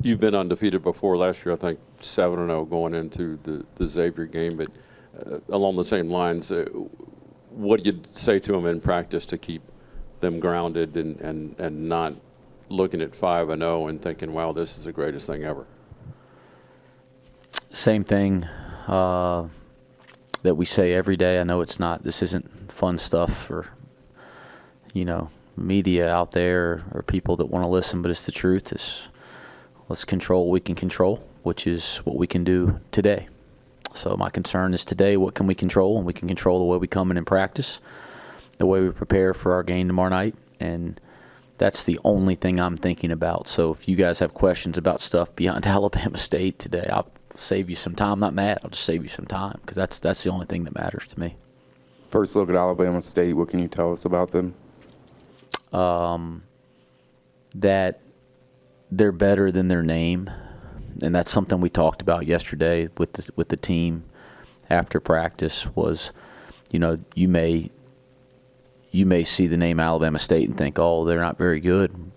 You've been undefeated before. Last year, I think 7-0 going into the Xavier game. But along the same lines, what do you say to them in practice to keep them grounded and not looking at 5-0 and thinking, wow, this is the greatest thing ever? Same thing that we say every day. I know this isn't fun stuff for, media out there or people that want to listen, but it's the truth. Let's control what we can control, which is what we can do today. So my concern is today, what can we control? And we can control the way we come in and practice, the way we prepare for our game tomorrow night, and that's the only thing I'm thinking about. So if you guys have questions about stuff beyond Alabama State today, I'll save you some time. I'm not mad. I'll just save you some time because that's the only thing that matters to me. First look at Alabama State, what can you tell us about them? That they're better than their name, and that's something we talked about yesterday with the team after practice. Was, you may see the name Alabama State and think, oh, they're not very good.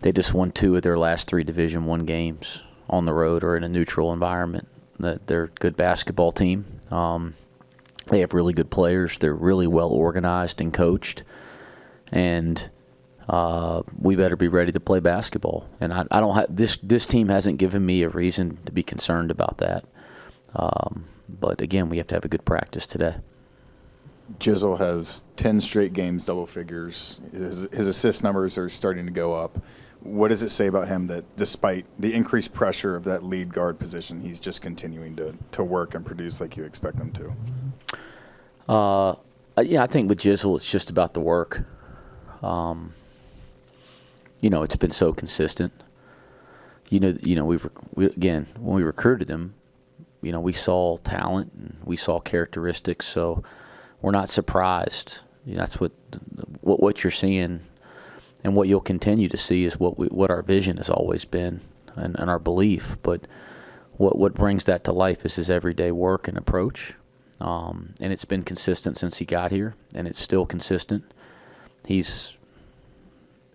They just won 2 of their last 3 Division I games on the road or in a neutral environment. They're a good basketball team. They have really good players. They're really well organized and coached, and we better be ready to play basketball. And I don't have this team hasn't given me a reason to be concerned about that. But again, we have to have a good practice today. Jizzel has 10 straight games double figures. His assist numbers are starting to go up. What does it say about him that despite the increased pressure of that lead guard position, he's just continuing to work and produce like you expect him to? Yeah, I think with Jizzel, it's just about the work. It's been so consistent. Again, when we recruited him, we saw talent and we saw characteristics. So we're not surprised. That's what you're seeing, and what you'll continue to see is what our vision has always been and our belief. But what brings that to life is his everyday work and approach. And it's been consistent since he got here, and it's still consistent. He's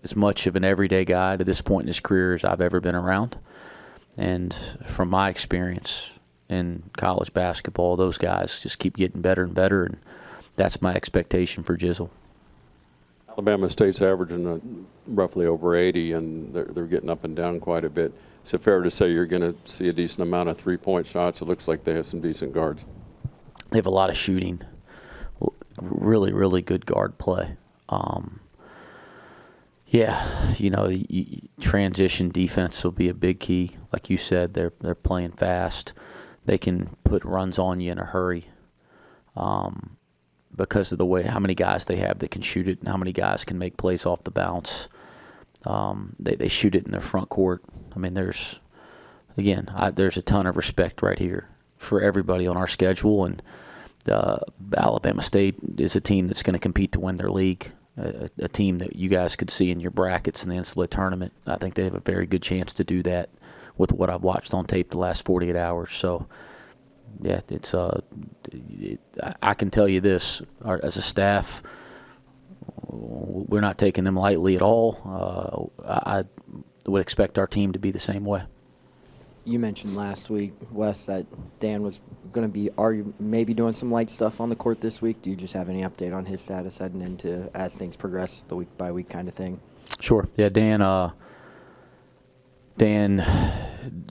as much of an everyday guy to this point in his career as I've ever been around. And from my experience in college basketball, those guys just keep getting better and better, and that's my expectation for Jizzel. Alabama State's averaging roughly over 80, and they're getting up and down quite a bit. Is it fair to say you're going to see a decent amount of three-point shots? It looks like they have some decent guards. They have a lot of shooting, really, really good guard play. Transition defense will be a big key. Like you said, they're playing fast. They can put runs on you in a hurry because of how many guys they have that can shoot it and how many guys can make plays off the bounce. They shoot it in their front court. I mean, there's a ton of respect right here for everybody on our schedule, and Alabama State is a team that's going to compete to win their league, a team that you guys could see in your brackets in the NCAA tournament. I think they have a very good chance to do that with what I've watched on tape the last 48 hours. So, yeah, I can tell you this, as a staff, we're not taking them lightly at all. I would expect our team to be the same way. You mentioned last week, Wes, that Dan was going to be maybe doing some light stuff on the court this week. Do you just have any update on his status heading into as things progress, the week-by-week kind of thing? Sure. Yeah, Dan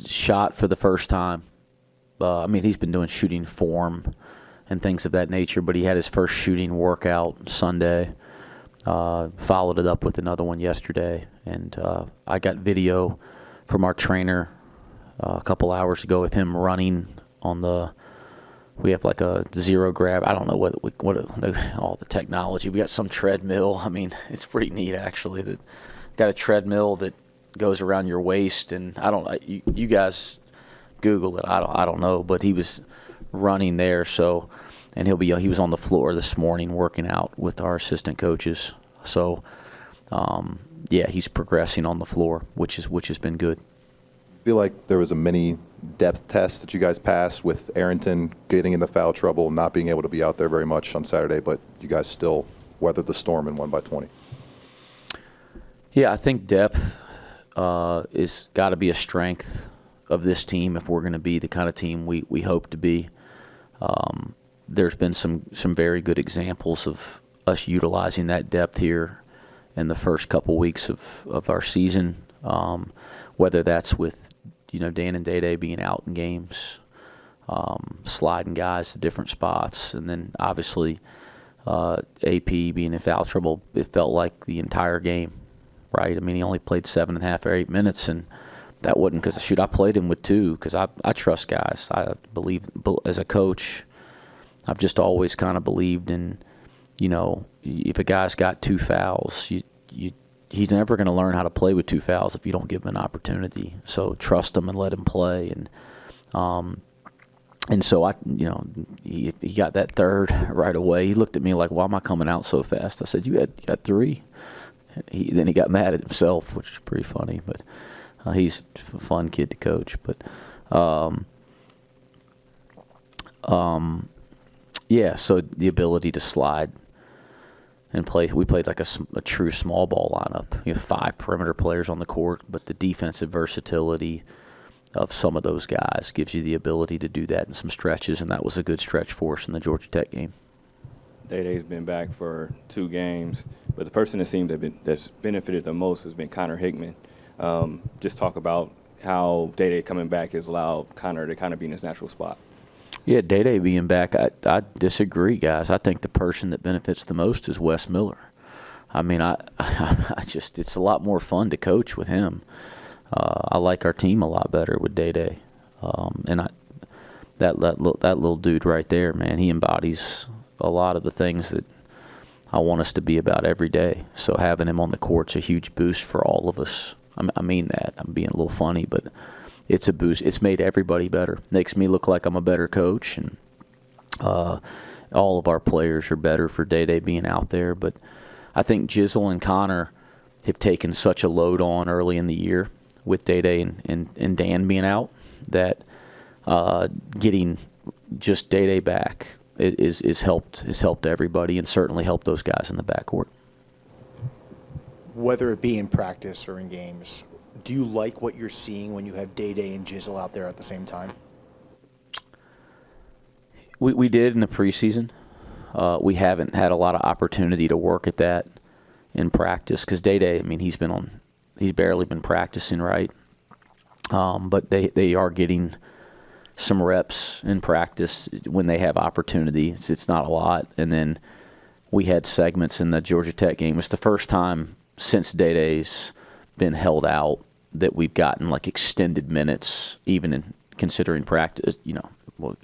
shot for the first time. He's been doing shooting form and things of that nature, but he had his first shooting workout Sunday, followed it up with another one yesterday. And I got video from our trainer a couple hours ago with him running on we have like a zero grab. I don't know what all the technology. We got some treadmill. It's pretty neat actually. That got a treadmill that goes around your waist, and you guys Google it. I don't know, but he was running there. So, and he was on the floor this morning working out with our assistant coaches. So, he's progressing on the floor, which has been good. Feel like there was a mini depth test that you guys passed with Arrington getting in the foul trouble, not being able to be out there very much on Saturday, but you guys still weathered the storm and won by 20. Yeah, I think depth is got to be a strength of this team if we're going to be the kind of team we hope to be. There's been some very good examples of us utilizing that depth here in the first couple weeks of our season, whether that's with Dan and DayDay being out in games, sliding guys to different spots, and then obviously AP being in foul trouble. It felt like the entire game, right? I mean, he only played 7.5 or 8 minutes, and that wasn't because I played him with 2 because I trust guys. I believe as a coach, I've just always kind of believed in, if a guy's got 2 fouls, he's never going to learn how to play with 2 fouls if you don't give him an opportunity. So trust him and let him play. And so he got that third right away. He looked at me like, "Why am I coming out so fast?" I said, "You got 3." Then he got mad at himself, which is pretty funny. But he's a fun kid to coach. But yeah, so the ability to slide and play. We played like a true small ball lineup. You have 5 perimeter players on the court, but the defensive versatility of some of those guys gives you the ability to do that in some stretches, and that was a good stretch for us in the Georgia Tech game. DayDay's been back for 2 games, but the person that seemed that's benefited the most has been Connor Hickman. Just talk about how DayDay coming back has allowed Connor to kind of be in his natural spot. Yeah, DayDay being back, I disagree, guys. I think the person that benefits the most is Wes Miller. I mean, I just it's a lot more fun to coach with him. I like our team a lot better with DayDay, and that little dude right there, man, he embodies a lot of the things that I want us to be about every day. So having him on the court's a huge boost for all of us. I mean that. I'm being a little funny, but it's a boost. It's made everybody better. Makes me look like I'm a better coach, and all of our players are better for DayDay being out there. But I think Jizzel and Connor have taken such a load on early in the year with DayDay and Dan being out that getting just DayDay back is helped everybody, and certainly helped those guys in the backcourt. Whether it be in practice or in games, do you like what you're seeing when you have DayDay and Jizzel out there at the same time? We did in the preseason. We haven't had a lot of opportunity to work at that in practice because DayDay, I mean, he's barely been practicing, right? But they are getting some reps in practice when they have opportunity. It's not a lot. And then we had segments in the Georgia Tech game. It's the first time since DayDay's been held out that we've gotten like extended minutes, even in considering practice,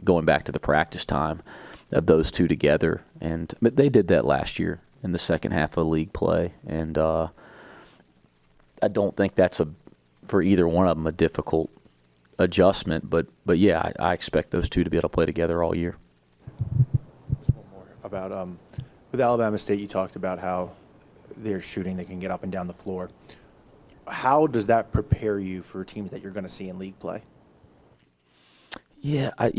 going back to the practice time of those 2 together. But they did that last year in the second half of league play. And I don't think that's for either one of them a difficult adjustment, but yeah, I expect those 2 to be able to play together all year. Just one more about with Alabama State. You talked about how they're shooting, they can get up and down the floor. How does that prepare you for teams that you're going to see in league play? Yeah, I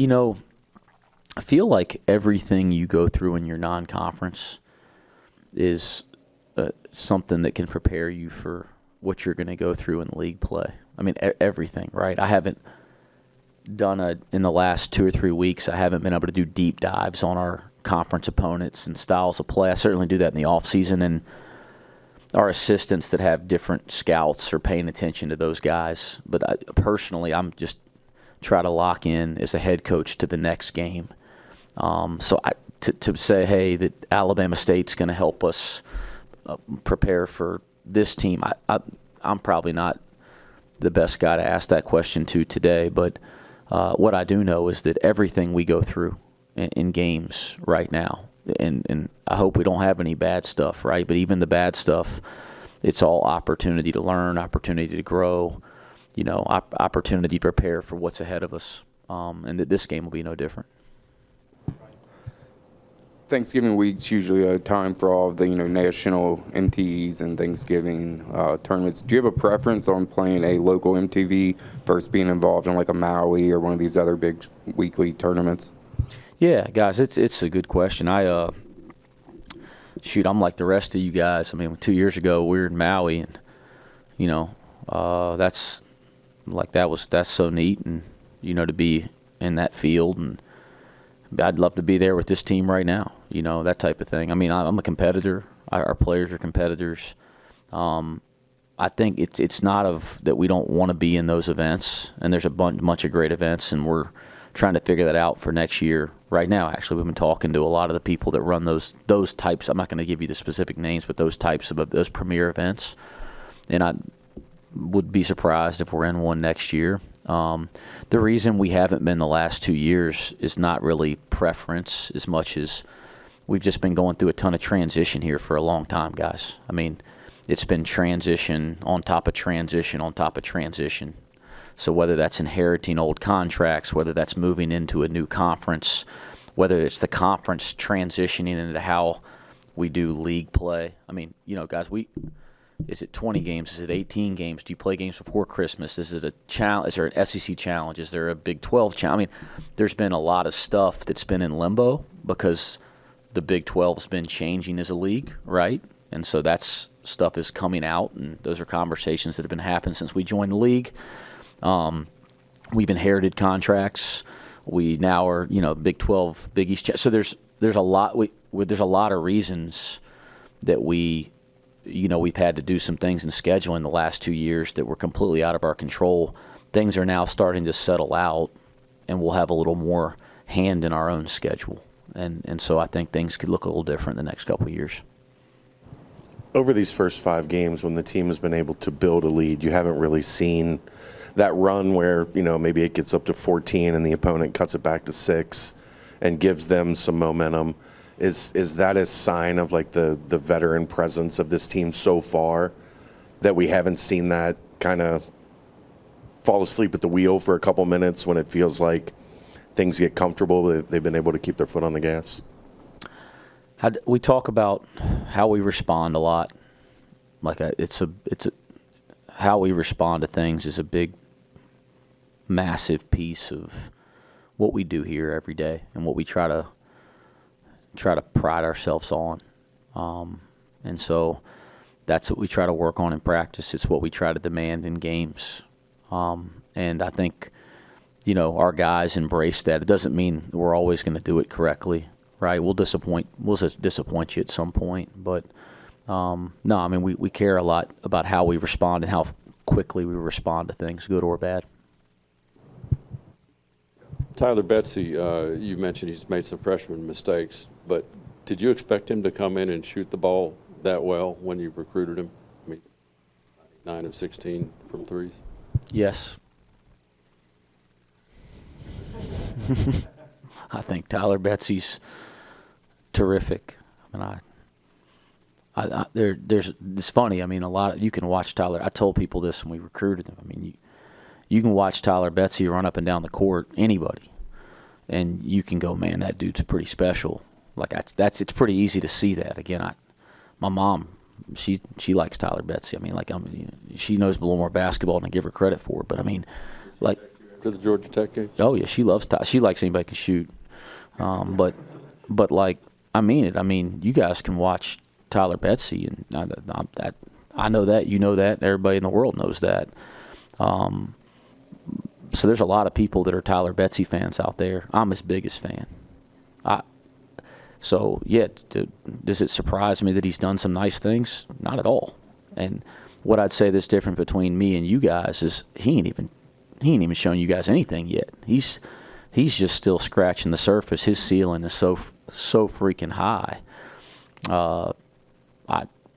feel like everything you go through in your non-conference is something that can prepare you for what you're going to go through in league play. I mean, everything, right? I haven't done in the last 2 or 3 weeks, I haven't been able to do deep dives on our conference opponents and styles of play. I certainly do that in the off season, and our assistants that have different scouts are paying attention to those guys. But personally, I'm just try to lock in as a head coach to the next game. So to say, hey, that Alabama State's going to help us prepare for this team, I'm probably not the best guy to ask that question to today. But what I do know is that everything we go through in games right now, and I hope we don't have any bad stuff, right? But even the bad stuff, it's all opportunity to learn, opportunity to grow, opportunity to prepare for what's ahead of us. And that this game will be no different. Thanksgiving week's usually a time for all of the national MTVs and Thanksgiving tournaments. Do you have a preference on playing a local MTV versus being involved in like a Maui or one of these other big weekly tournaments? Yeah, guys, it's a good question. I'm like the rest of you guys. I mean, 2 years ago we were in Maui, and that's so neat, and to be in that field, and I'd love to be there with this team right now. That type of thing. I mean, I'm a competitor. Our players are competitors. I think it's not that we don't want to be in those events, and there's a bunch of great events, and we're trying to figure that out for next year. Right now, actually, we've been talking to a lot of the people that run those types. I'm not going to give you the specific names, but those types of those premier events, and I would be surprised if we're in one next year. The reason we haven't been the last 2 years is not really preference as much as we've just been going through a ton of transition here for a long time, guys. I mean, it's been transition on top of transition on top of transition. So whether that's inheriting old contracts, whether that's moving into a new conference, whether it's the conference transitioning into how we do league play. I mean, guys, is it 20 games? Is it 18 games? Do you play games before Christmas? Is it a challenge? Is there an SEC challenge? Is there a Big 12 challenge? I mean, there's been a lot of stuff that's been in limbo because the Big 12's been changing as a league, right? And so that's stuff is coming out, and those are conversations that have been happening since we joined the league. We've inherited contracts. We now are, Big 12, Big East. So there's a lot. There's a lot of reasons that we've had to do some things in scheduling the last 2 years that were completely out of our control. Things are now starting to settle out, and we'll have a little more hand in our own schedule. And so I think things could look a little different the next couple of years. Over these first 5 games, when the team has been able to build a lead, you haven't really seen that run where, maybe it gets up to 14 and the opponent cuts it back to 6 and gives them some momentum. Is that a sign of like the veteran presence of this team so far, that we haven't seen that kind of fall asleep at the wheel for a couple minutes when it feels like things get comfortable? They've been able to keep their foot on the gas? We talk about how we respond a lot. Like how we respond to things is a big, massive piece of what we do here every day and what we try to pride ourselves on. And so that's what we try to work on in practice. It's what we try to demand in games. And I think, our guys embrace that. It doesn't mean we're always going to do it correctly, right? We'll disappoint you at some point. But, no, I mean, we care a lot about how we respond and how quickly we respond to things, good or bad. Tyler, Betsy, you mentioned he's made some freshman mistakes, but did you expect him to come in and shoot the ball that well when you recruited him? I mean, 9 of 16 from threes. Yes. I think Tyler Betsy's terrific. I mean, it's funny. I mean, you can watch Tyler. I told people this when we recruited him. I mean, you can watch Tyler Betsy run up and down the court, anybody, and you can go, man, that dude's pretty special. Like it's pretty easy to see that. Again, my mom, she likes Tyler Betsy. I mean, she knows a little more basketball than I give her credit for. But I mean, like after the Georgia Tech game. Oh yeah, she loves Tyler. She likes anybody can shoot. But like I mean it. I mean, you guys can watch Tyler Betsy, and I know that, you know that, everybody in the world knows that. So there's a lot of people that are Tyler Betsy fans out there. I'm his biggest fan. So yeah, does it surprise me that he's done some nice things? Not at all. And what I'd say that's different between me and you guys is he ain't even shown you guys anything yet. He's just still scratching the surface. His ceiling is so freaking high.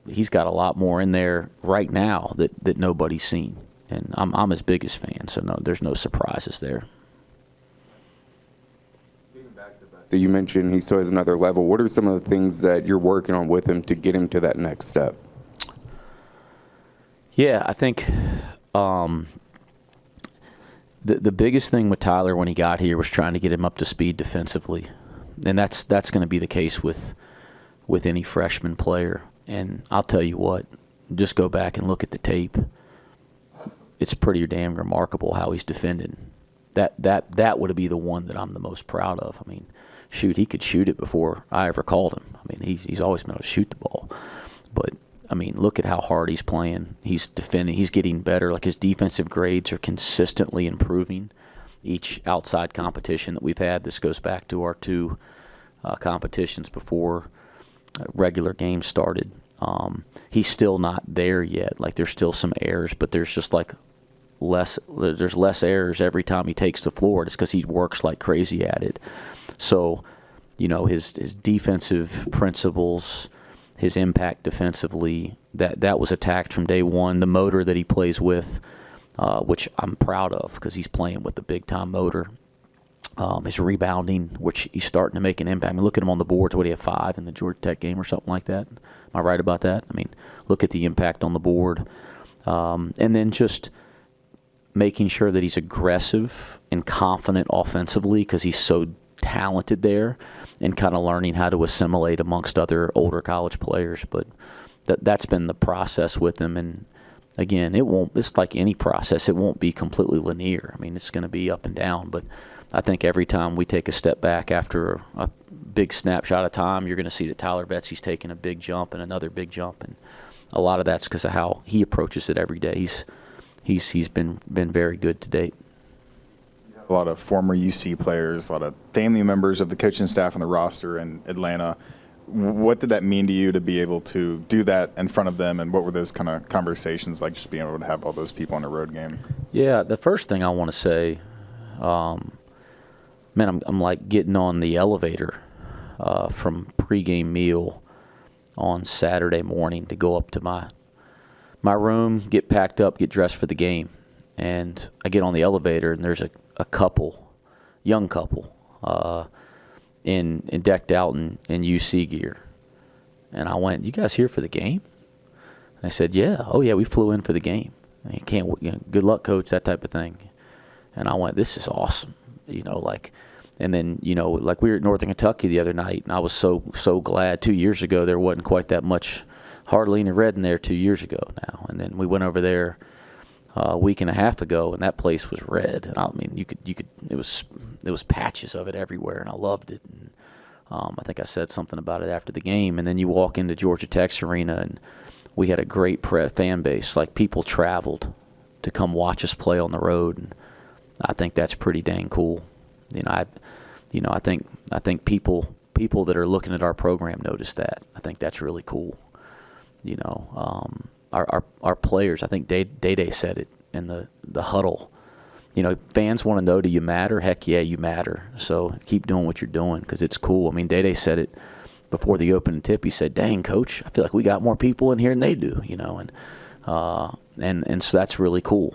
He's got a lot more in there right now that nobody's seen. And I'm his biggest fan, so no, there's no surprises there. So you mentioned he still has another level. What are some of the things that you're working on with him to get him to that next step? Yeah, I think the biggest thing with Tyler when he got here was trying to get him up to speed defensively, and that's going to be the case with any freshman player. And I'll tell you what, just go back and look at the tape. It's pretty damn remarkable how he's defended. That would be the one that I'm the most proud of. I mean, shoot, he could shoot it before I ever called him. I mean, he's always been able to shoot the ball. But I mean, look at how hard he's playing. He's defending. He's getting better. Like, his defensive grades are consistently improving each outside competition that we've had. This goes back to our two competitions before regular games started. He's still not there yet. Like, there's still some errors, but there's just like there's less errors every time he takes the floor. It's because he works like crazy at it. So, you know, his defensive principles, his impact defensively, that was attacked from day one. The motor that he plays with, which I'm proud of because he's playing with the big-time motor. His rebounding, which he's starting to make an impact. I mean, look at him on the boards. What, he had 5 in the Georgia Tech game or something like that? Am I right about that? I mean, look at the impact on the board. And then just making sure that he's aggressive and confident offensively because he's so talented there, and kind of learning how to assimilate amongst other older college players. But that's been the process with him. And again, it's like any process. It won't be completely linear. I mean, it's going to be up and down. But I think every time we take a step back after a big snapshot of time, you're going to see that Tyler Betsy's taking a big jump and another big jump. And a lot of that's because of how he approaches it every day. He's been very good to date. A lot of former UC players, a lot of family members of the coaching staff on the roster in Atlanta. What did that mean to you to be able to do that in front of them, and what were those kind of conversations like, just being able to have all those people in a road game? Yeah, the first thing I want to say, man, I'm like getting on the elevator from pregame meal on Saturday morning to go up to my room, get packed up, get dressed for the game. And I get on the elevator, and there's a young couple, in decked out in UC gear. And I went, "You guys here for the game?" And they said, "Yeah." "Oh yeah, we flew in for the game." And you can't, good luck, coach, that type of thing. And I went, "This is awesome." And then, like, we were at Northern Kentucky the other night, and I was so glad. 2 years ago, there wasn't quite that much, hardly any red in there 2 years ago now. And then we went over there a week and a half ago, and that place was red. And I mean, you could. It was patches of it everywhere, and I loved it. And I think I said something about it after the game. And then you walk into Georgia Tech's arena, and we had a great fan base. Like, people traveled to come watch us play on the road, and I think that's pretty dang cool. I think people that are looking at our program notice that. I think that's really cool. Our players, I think DayDay said it in the huddle. Fans want to know, do you matter? Heck yeah, you matter. So keep doing what you're doing because it's cool. I mean, DayDay said it before the opening tip. He said, "Dang, coach, I feel like we got more people in here than they do." And so that's really cool.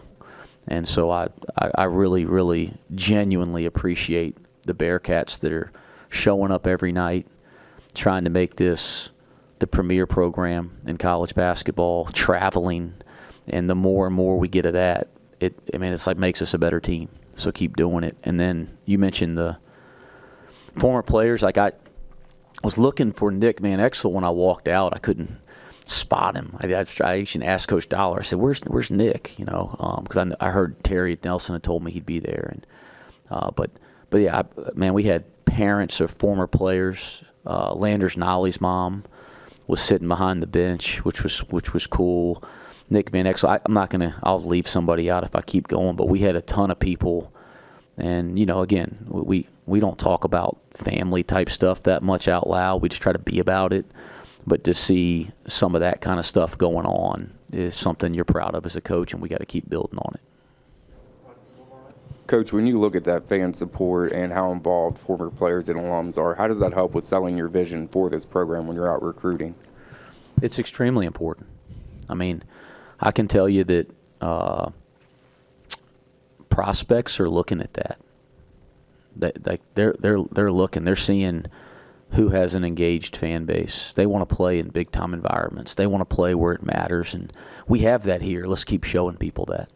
And so I really, really genuinely appreciate the Bearcats that are showing up every night, trying to make this the premier program in college basketball, traveling, and the more and more we get of that, it's like makes us a better team. So keep doing it. And then you mentioned the former players. Like, I was looking for Nick Van Exel when I walked out. I couldn't spot him. I actually asked Coach Dollar. I said, "Where's Nick?" Because I heard Terry Nelson had told me he'd be there. And but yeah, man, we had parents of former players. Landers Nolly's mom was sitting behind the bench, which was cool. Nick Van Exel, I'll leave somebody out if I keep going, but we had a ton of people. And, again, we don't talk about family type stuff that much out loud. We just try to be about it. But to see some of that kind of stuff going on is something you're proud of as a coach, and we got to keep building on it. Coach, when you look at that fan support and how involved former players and alums are, how does that help with selling your vision for this program when you're out recruiting? It's extremely important. I mean, I can tell you that prospects are looking at that. They're looking. They're seeing who has an engaged fan base. They want to play in big-time environments. They want to play where it matters, and we have that here. Let's keep showing people that.